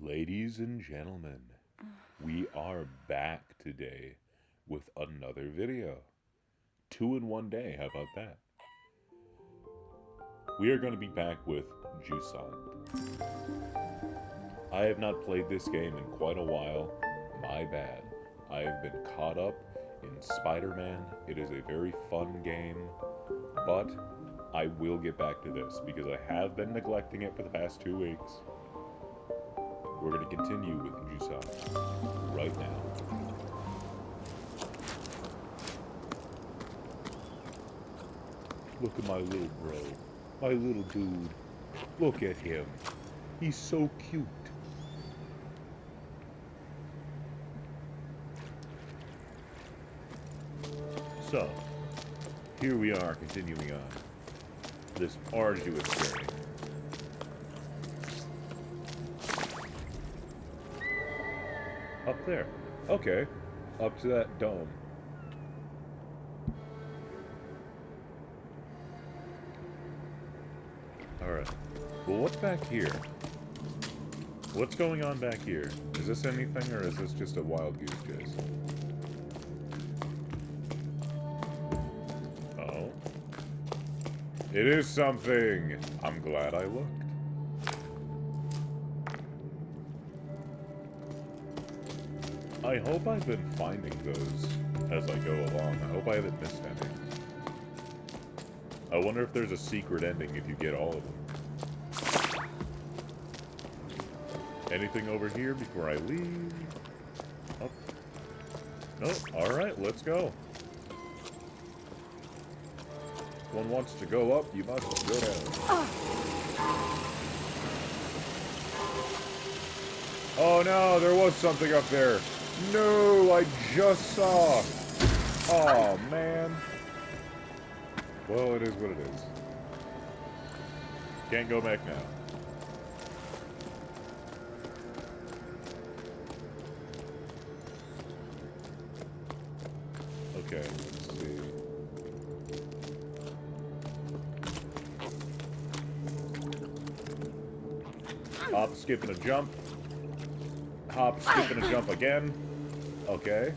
Ladies and gentlemen, we are back today with another video. 2 in 1 day, how about that? We are going to be back with Jusant. I have not played this game in quite a while. My bad. I have been caught up in Spider-Man. It is a very fun game, but I will get back to this because I have been neglecting it for the past 2 weeks. We're going to continue with Jusant right now. Look at my little bro. My little dude. Look at him. He's so cute. So, here we are continuing on this arduous journey. Up there. Okay. Up to that dome. Alright. Well, what's back here? What's going on back here? Is this anything, or is this just a wild goose chase? Oh. It is something! I'm glad I looked. I hope I've been finding those as I go along. I hope I haven't missed any. I wonder if there's a secret ending if you get all of them. Anything over here before I leave? Oh. Nope. Alright, let's go. If one wants to go up, you must go down. Oh no, there was something up there. No, I just saw. Oh, man. Well, it is what it is. Can't go back now. Okay, let's see. Hop, skip, and a jump. Hop, skip, and a jump again. Okay.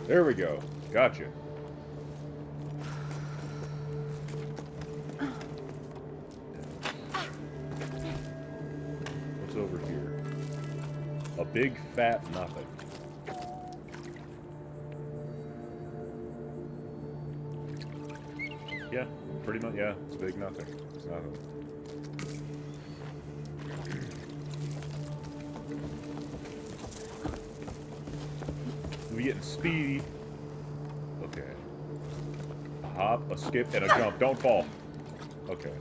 There we go. Gotcha. What's over here? A big fat nothing. Yeah, pretty much, yeah. It's a big nothing. It's nothing. We getting speedy. Okay. A hop, a skip, and a jump. Don't fall. Okay.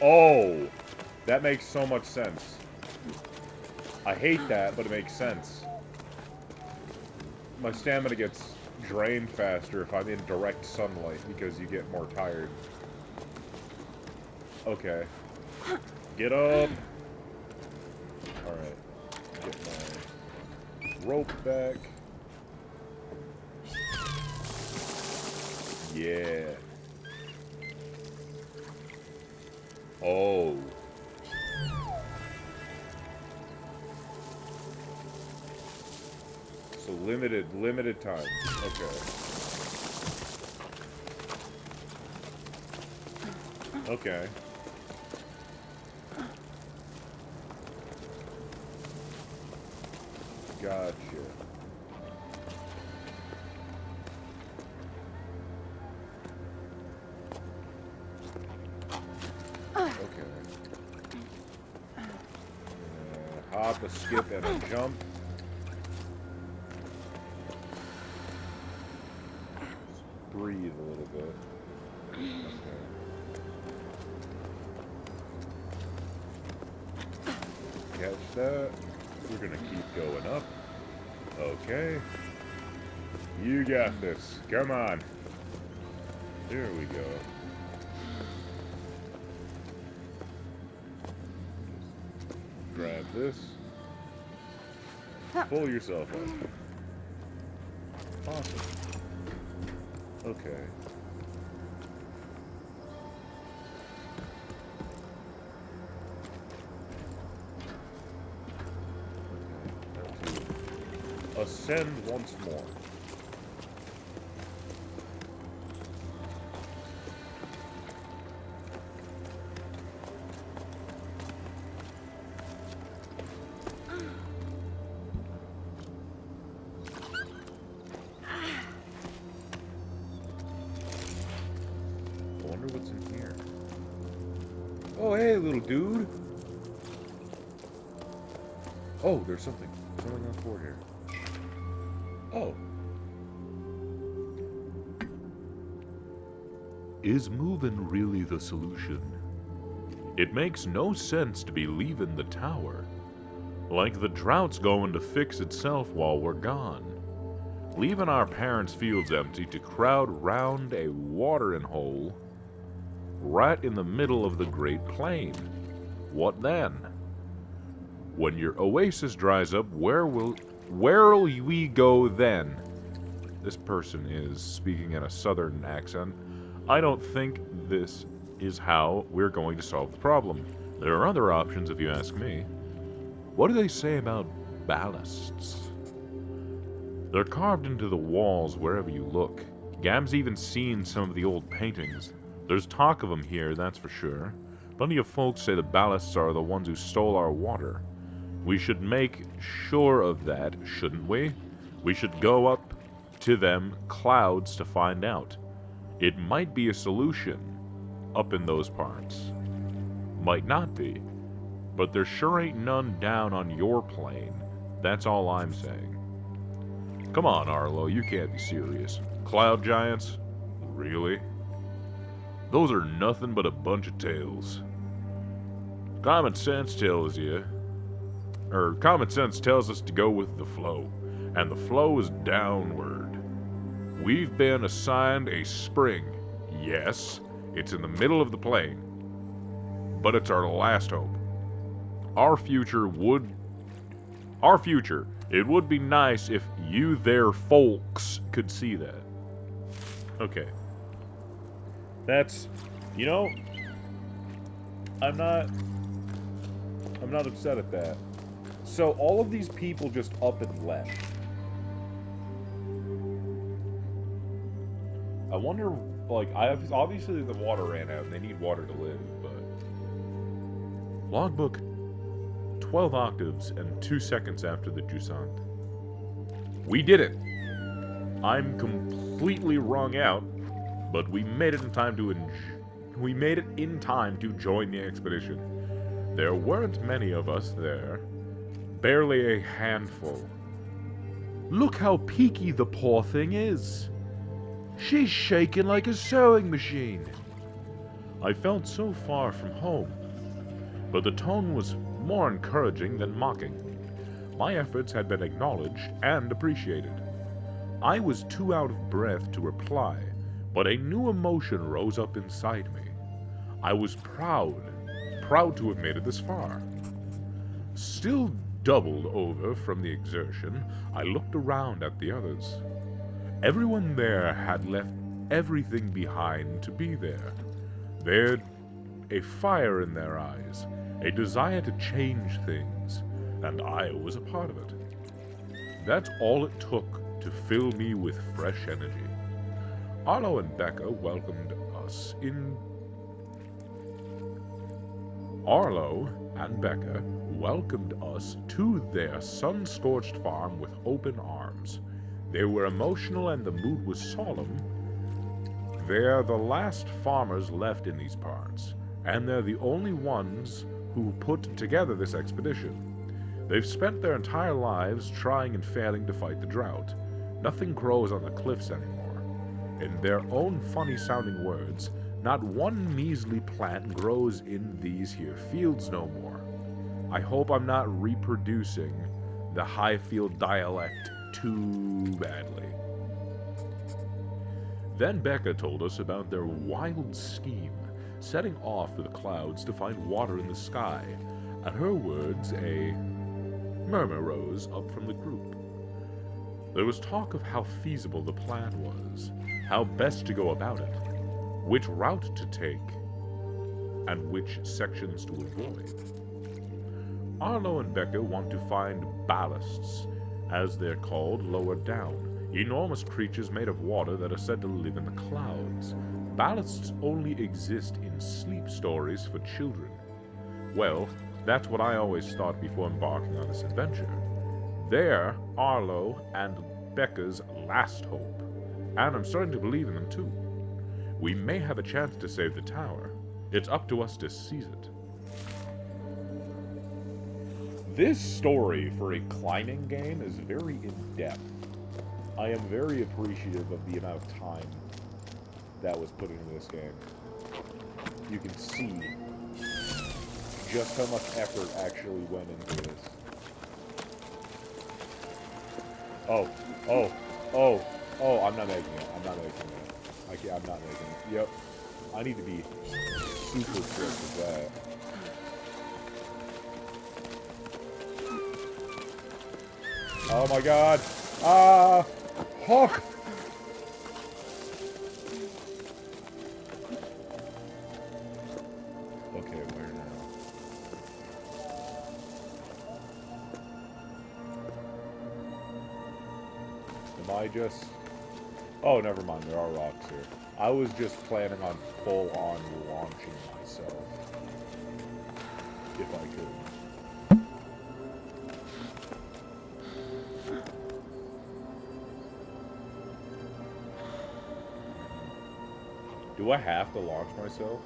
Oh! That makes so much sense. I hate that, but it makes sense. My stamina gets drained faster if I'm in direct sunlight because you get more tired. Okay. Get up! Alright. Get my rope back. Yeah. Oh. So limited time. Okay. Okay. Gotcha. Okay. Hop, a skip, and a jump. Just breathe a little bit. Okay. Catch that. We're gonna keep going up. Okay. You got this. Come on. There we go. grab this. Pull yourself up. Awesome. Okay. Ascend once more. I wonder what's in here. Oh, hey, little dude. Oh, there's something on the floor here. Oh. Is moving really the solution? It makes no sense to be leaving the tower. Like the drought's going to fix itself while we're gone. Leaving our parents' fields empty to crowd round a watering hole right in the middle of the Great Plain. What then? When your oasis dries up, where'll we go then? This person is speaking in a southern accent. I don't think this is how we're going to solve the problem. There are other options if you ask me. What do they say about ballasts? They're carved into the walls wherever you look. Gam's even seen some of the old paintings. There's talk of them here, that's for sure. Plenty of folks say the ballasts are the ones who stole our water. We should make sure of that, shouldn't we? We should go up to them clouds to find out. It might be a solution up in those parts. Might not be. But there sure ain't none down on your plane. That's all I'm saying. Come on, Arlo, you can't be serious. Cloud giants? Really? Those are nothing but a bunch of tales. Common sense tells us to go with the flow, and the flow is downward. We've been assigned a spring. Yes, it's in the middle of the plain, but it's our last hope. It would be nice if you there folks could see that. Okay. That's, I'm not upset at that. So all of these people just up and left. I wonder, obviously the water ran out and they need water to live, but... Logbook, 12 octaves and 2 seconds after the Jusant. We did it! I'm completely wrung out, but we made it in time to join the expedition. There weren't many of us there. Barely a handful. Look how peaky the poor thing is. She's shaking like a sewing machine. I felt so far from home, but the tone was more encouraging than mocking. My efforts had been acknowledged and appreciated. I was too out of breath to reply, but a new emotion rose up inside me. I was proud to have made it this far. Still doubled over from the exertion, I looked around at the others. Everyone there had left everything behind to be there. They'd a fire in their eyes, a desire to change things, and I was a part of it. That's all it took to fill me with fresh energy. Arlo and Becca welcomed us to their sun-scorched farm with open arms. They were emotional and the mood was solemn. They're the last farmers left in these parts, and they're the only ones who put together this expedition. They've spent their entire lives trying and failing to fight the drought. Nothing grows on the cliffs anymore. In their own funny-sounding words, not one measly plant grows in these here fields no more. I hope I'm not reproducing the Highfield dialect too badly. Then Becca told us about their wild scheme, setting off for the clouds to find water in the sky, At her words, a murmur rose up from the group. There was talk of how feasible the plan was, how best to go about it, which route to take, and which sections to avoid. Arlo and Becca want to find ballasts, as they're called, lower down, enormous creatures made of water that are said to live in the clouds. Ballasts only exist in sleep stories for children. Well, that's what I always thought before embarking on this adventure. They're Arlo and Becca's last hope, and I'm starting to believe in them too. We may have a chance to save the tower. It's up to us to seize it. This story for a climbing game is very in-depth. I am very appreciative of the amount of time that was put into this game. You can see just how much effort actually went into this. Oh, I'm not making it. I'm not making it. Yep. I need to be super quick with that. Oh my god! Ah! Hawk! Okay, where now? Am I just... Oh, never mind, there are rocks here. I was just planning on full-on launching myself. If I could. Do I have to launch myself?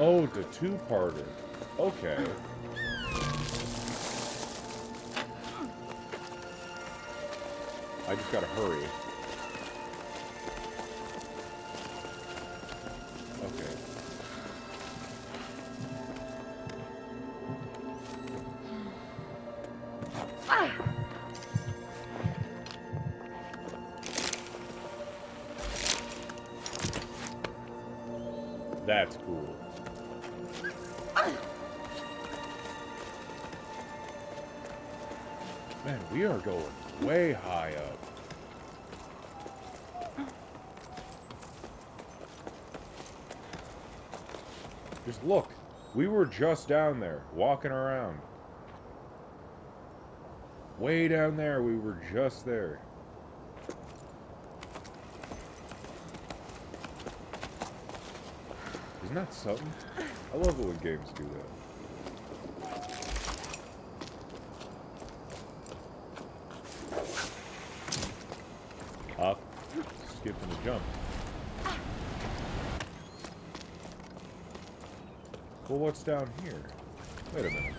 Oh, the two-parter. Okay. I just gotta hurry. Okay. That's cool. Man, we are going way high up. Just look. We were just down there, walking around. Way down there, we were just there. Isn't that something? I love it when games do that. Up, skip and a jump. Well, what's down here? Wait a minute.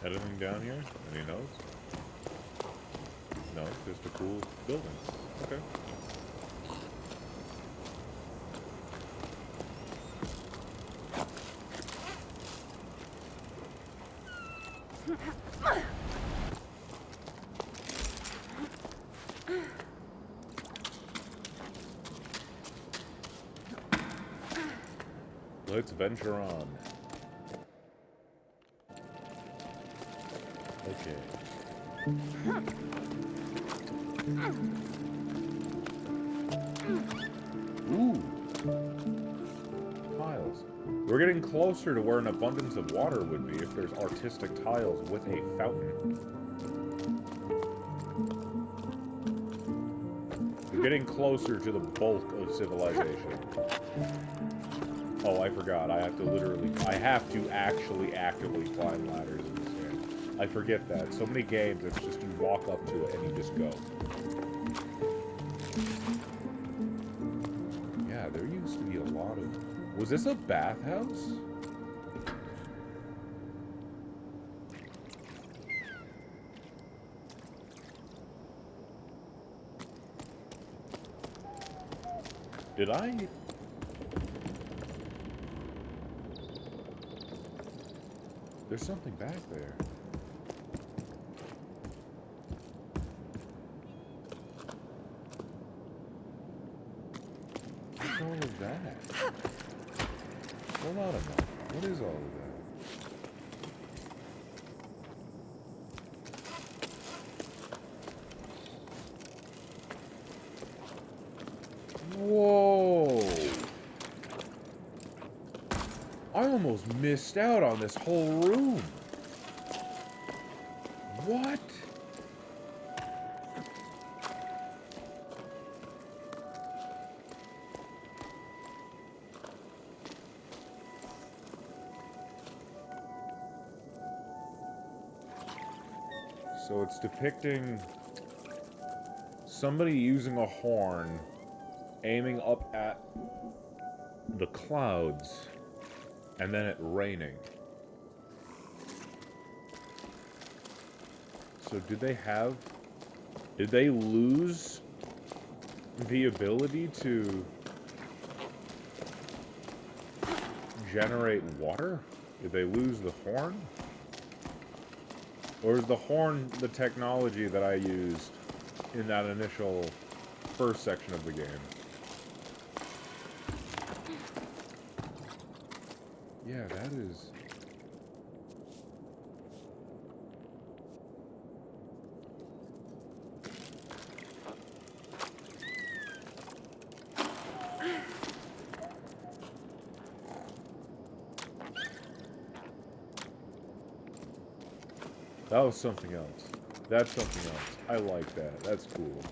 Anything down here? Any notes? No, just a cool building. Okay. Let's venture on. Okay. Ooh. Tiles. We're getting closer to where an abundance of water would be if there's artistic tiles with a fountain. We're getting closer to the bulk of civilization. Oh, I forgot. I have to actually actively climb ladders in this game. I forget that. So many games, it's just you walk up to it and you just go. Yeah, there used to be a lot of... Was this a bathhouse? Did I... There's something back there. What's all of that? Hold on a moment. What is all of that? Whoa! I almost missed out on this whole room. What? So it's depicting somebody using a horn, aiming up at the clouds, and then it raining. So did they lose the ability to generate water? Did they lose the horn? Or is the horn the technology that I used in that initial first section of the game? Yeah, that is... That was something else. That's something else. I like that. That's cool.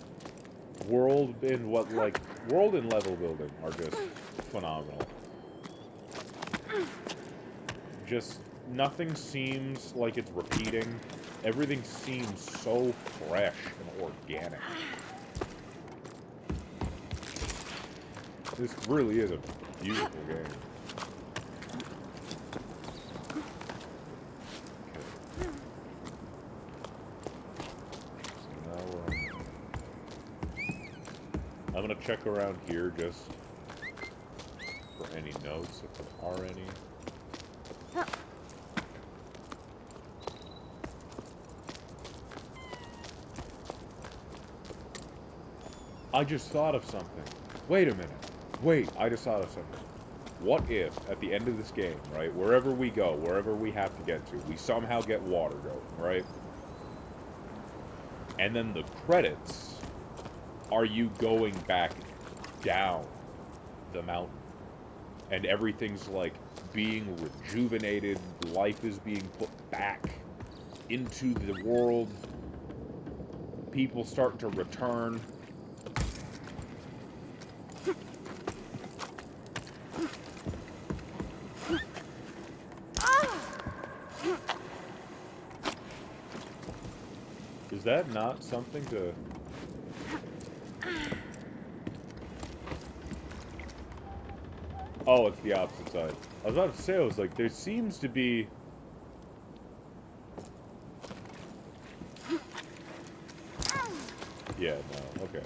World and level building are just phenomenal. Just nothing seems like it's repeating. Everything seems so fresh and organic. This really is a beautiful game. I'm gonna check around here just for any notes, if there are any. I just thought of something. Wait a minute. Wait, I just thought of something. What if, at the end of this game, right, wherever we go, wherever we have to get to, we somehow get water going, right? And then the credits are you going back down the mountain. And everything's, like, being rejuvenated. Life is being put back into the world. People start to return. Is that not something to... Oh, it's the opposite side. I was about to say, I was like, there seems to be... Yeah, no, okay.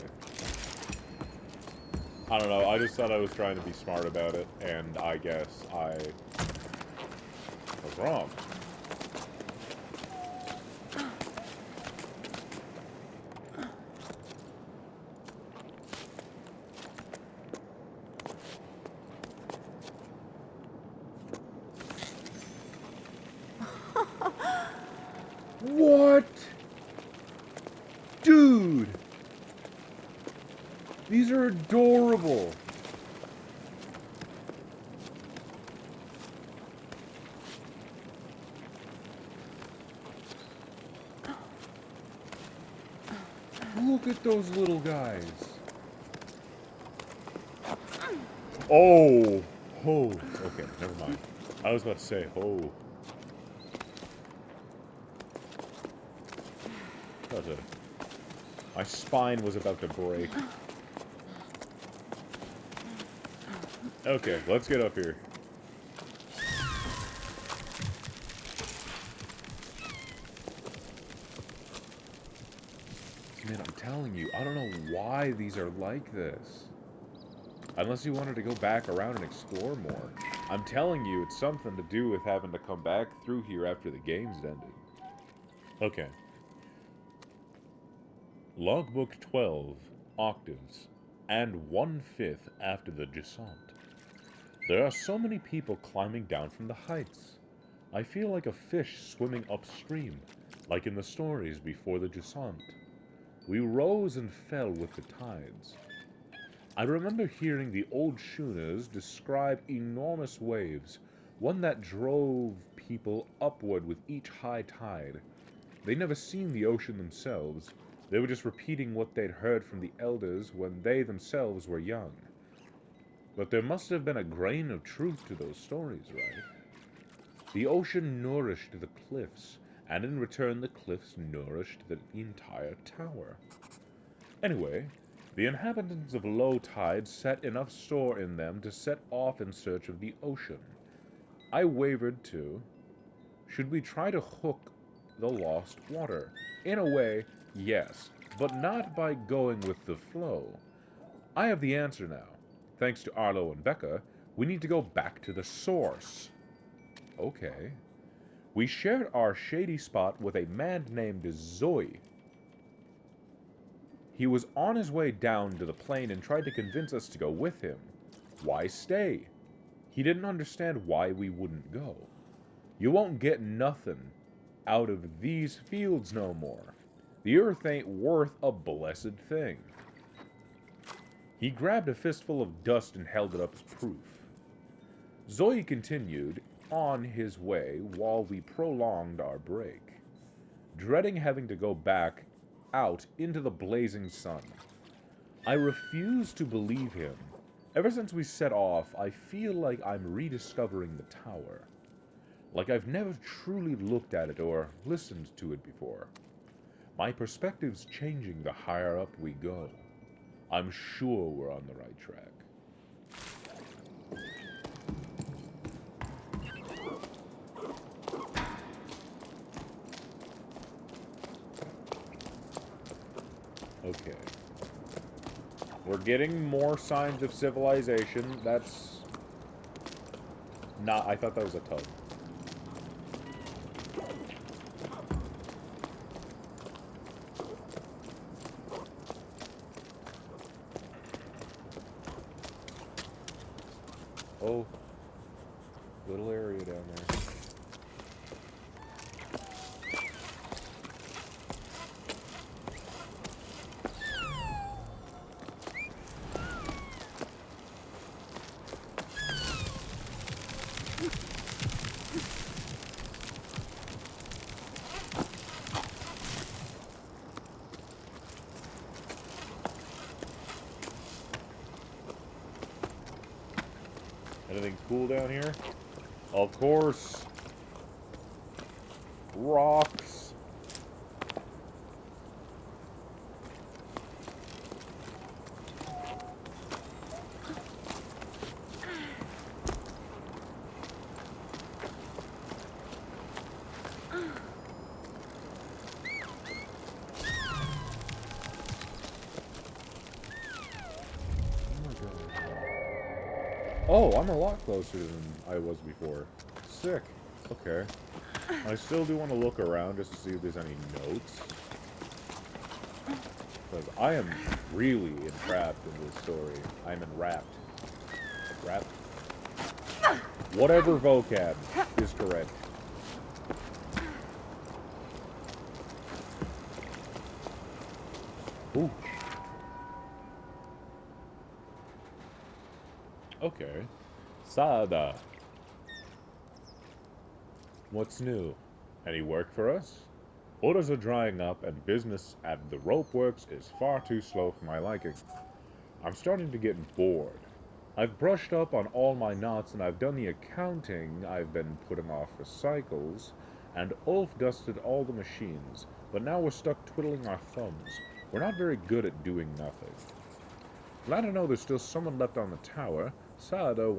I don't know, I just thought I was trying to be smart about it, and I guess I was wrong. What? Dude! These are adorable. Look at those little guys. Oh, Oh, okay, never mind. I was about to say, oh. My spine was about to break. Okay, let's get up here. Man, I'm telling you, I don't know why these are like this. Unless you wanted to go back around and explore more. I'm telling you, it's something to do with having to come back through here after the game's ended. Okay. Logbook 12, octaves, and 1/5 after the Jusant. There are so many people climbing down from the heights. I feel like a fish swimming upstream, like in the stories before the Jusant. We rose and fell with the tides. I remember hearing the old schooners describe enormous waves, one that drove people upward with each high tide. They'd never seen the ocean themselves. They were just repeating what they'd heard from the elders when they themselves were young. But there must have been a grain of truth to those stories, right? The ocean nourished the cliffs, and in return the cliffs nourished the entire tower. Anyway, the inhabitants of low tide set enough store in them to set off in search of the ocean. I wavered too. Should we try to hook the lost water? In a way, yes, but not by going with the flow. I have the answer now. Thanks to Arlo and Becca, we need to go back to the source. Okay. We shared our shady spot with a man named Zoe. He was on his way down to the plane and tried to convince us to go with him. Why stay? He didn't understand why we wouldn't go. You won't get nothing out of these fields no more. The earth ain't worth a blessed thing. He grabbed a fistful of dust and held it up as proof. Zoe continued on his way while we prolonged our break, dreading having to go back out into the blazing sun. I refuse to believe him. Ever since we set off, I feel like I'm rediscovering the tower. Like I've never truly looked at it or listened to it before. My perspective's changing the higher up we go. I'm sure we're on the right track. Okay. We're getting more signs of civilization. That's not... I thought that was a tug. Oh. Little area down there. Anything cool down here? Of course. Rocks. Oh, I'm a lot closer than I was before. Sick. Okay. I still do want to look around just to see if there's any notes. Because I am really entrapped in this story. I'm enwrapped. Wrapped? Whatever vocab is correct. Ooh. Okay. Sada. What's new? Any work for us? Orders are drying up and business at the rope works is far too slow for my liking. I'm starting to get bored. I've brushed up on all my knots and I've done the accounting I've been putting off for cycles, and Ulf dusted all the machines, but now we're stuck twiddling our thumbs. We're not very good at doing nothing. Glad to know there's still someone left on the tower. Sada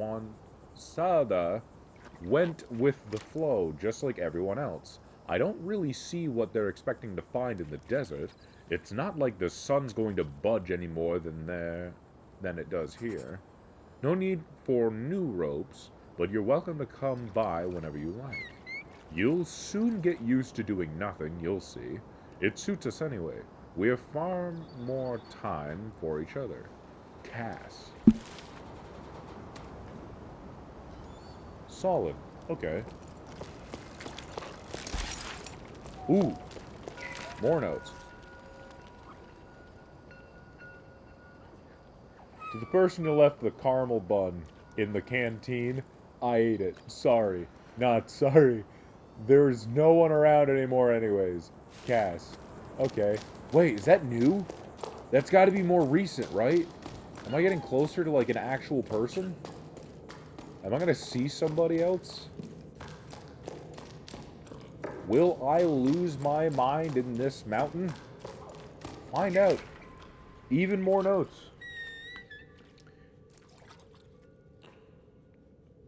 went with the flow, just like everyone else. I don't really see what they're expecting to find in the desert. It's not like the sun's going to budge any more than it does here. No need for new ropes, but you're welcome to come by whenever you like. You'll soon get used to doing nothing, you'll see. It suits us anyway. We have far more time for each other. Cass. Solid. Okay. Ooh. More notes. To the person who left the caramel bun in the canteen, I ate it. Sorry. Not sorry. There's no one around anymore anyways. Cass. Okay. Wait, is that new? That's got to be more recent, right? Am I getting closer to, like, an actual person? Am I gonna see somebody else? Will I lose my mind in this mountain? Find out. Even more notes.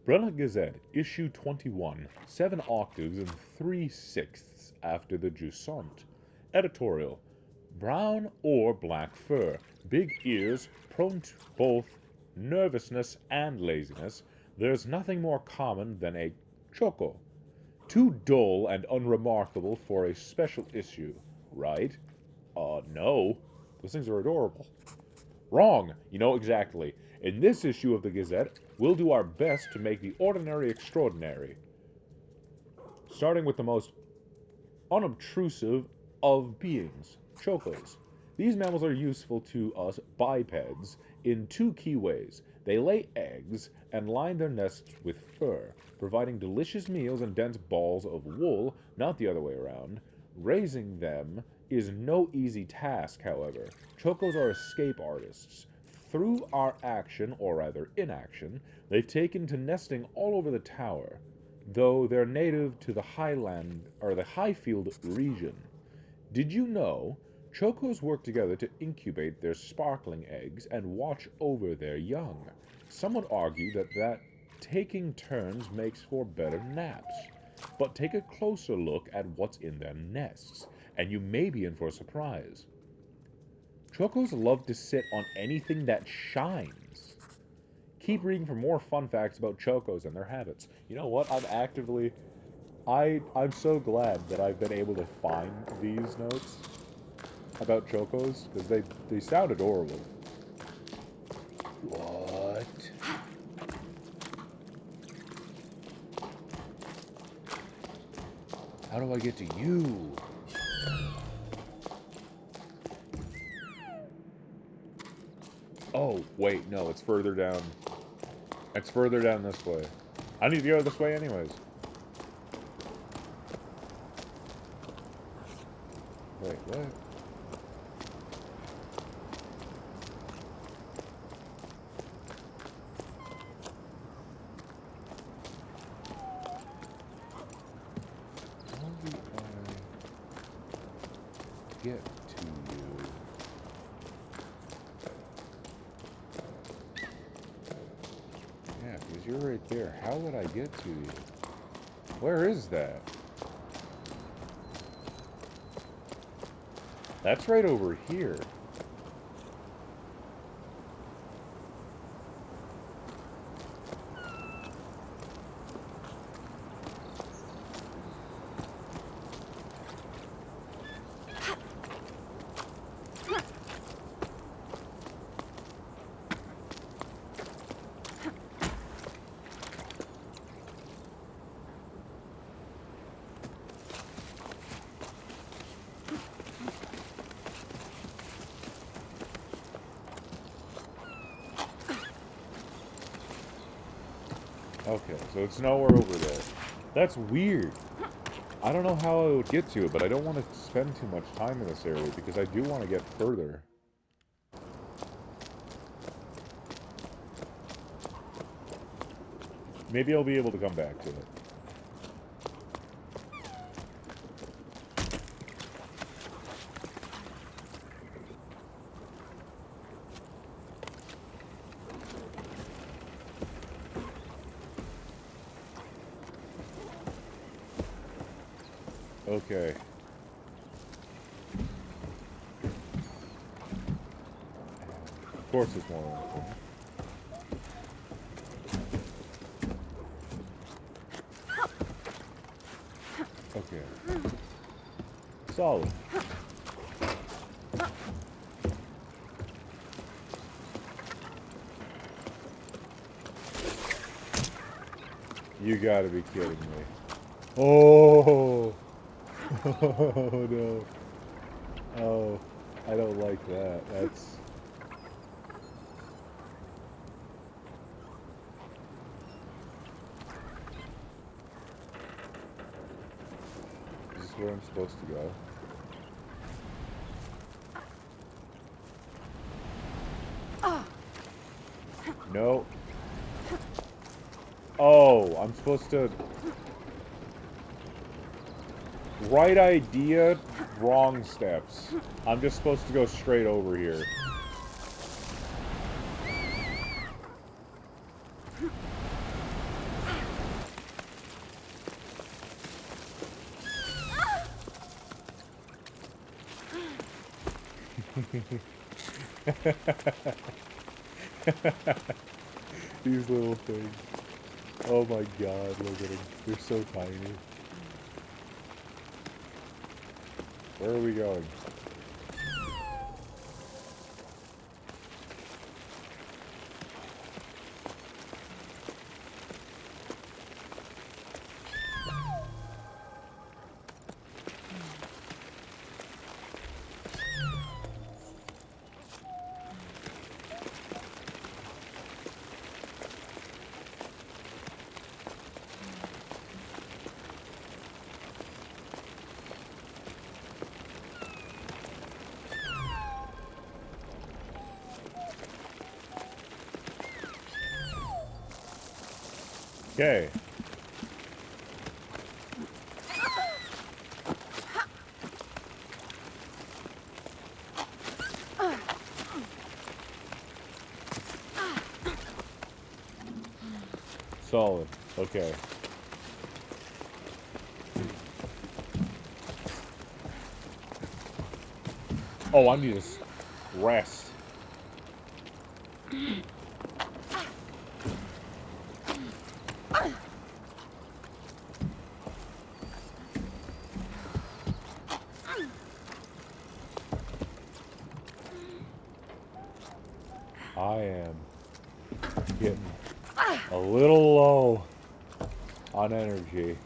Brenna Gazette, issue 21, 7 octaves and 3/6 after the Jusant. Editorial. Brown or black fur, big ears, prone to both nervousness and laziness. There's nothing more common than a choco. Too dull and unremarkable for a special issue, right? No. Those things are adorable. Wrong. You know exactly. In this issue of the Gazette, we'll do our best to make the ordinary extraordinary. Starting with the most unobtrusive of beings, chocos. These mammals are useful to us bipeds in 2 key ways. They lay eggs and line their nests with fur, providing delicious meals and dense balls of wool, not the other way around. Raising them is no easy task, however. Chocos are escape artists. Through our action, or rather inaction, they've taken to nesting all over the tower, though they're native to the Highfield region. Did you know chocos work together to incubate their sparkling eggs and watch over their young? Some would argue that taking turns makes for better naps. But take a closer look at what's in their nests, and you may be in for a surprise. Chocos love to sit on anything that shines. Keep reading for more fun facts about chocos and their habits. You know what? I'm so glad that I've been able to find these notes about chocos, because they sound adorable. What? How do I get to you? Oh, wait, no, it's further down. It's further down this way. I need to go this way anyways. Wait, what? How do I get to you? Yeah, because you're right there. How would I get to you? Where is that? That's right over here. Okay, so it's nowhere over there. That's weird. I don't know how I would get to it, but I don't want to spend too much time in this area because I do want to get further. Maybe I'll be able to come back to it. Okay. Of course it's more open. Okay. Solid. You gotta be kidding me. Oh! Oh no. Oh, I don't like that. That's... Is this where I'm supposed to go? No. Oh, I'm supposed to... Right idea, wrong steps. I'm just supposed to go straight over here. These little things. Oh my god, look at them. They're so tiny. Where are we going? Okay. Solid. Okay. Oh, I need to rest. I am getting a little low on energy.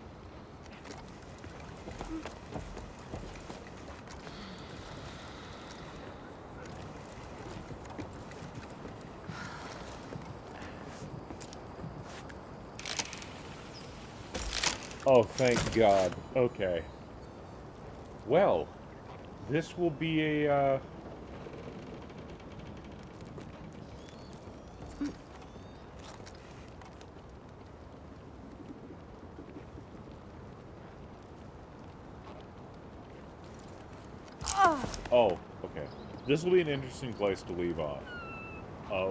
Oh, thank God. Okay. Well, this will be a, Oh, okay. This will be an interesting place to leave off.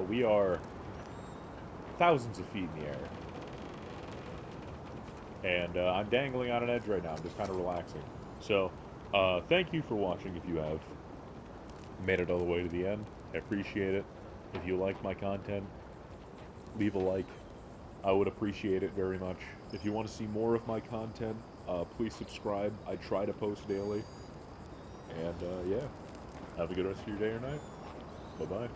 We are thousands of feet in the air. And I'm dangling on an edge right now. I'm just kind of relaxing. So, thank you for watching if you have made it all the way to the end. I appreciate it. If you like my content, leave a like. I would appreciate it very much. If you want to see more of my content, please subscribe. I try to post daily. And, yeah. Have a good rest of your day or night. Bye-bye.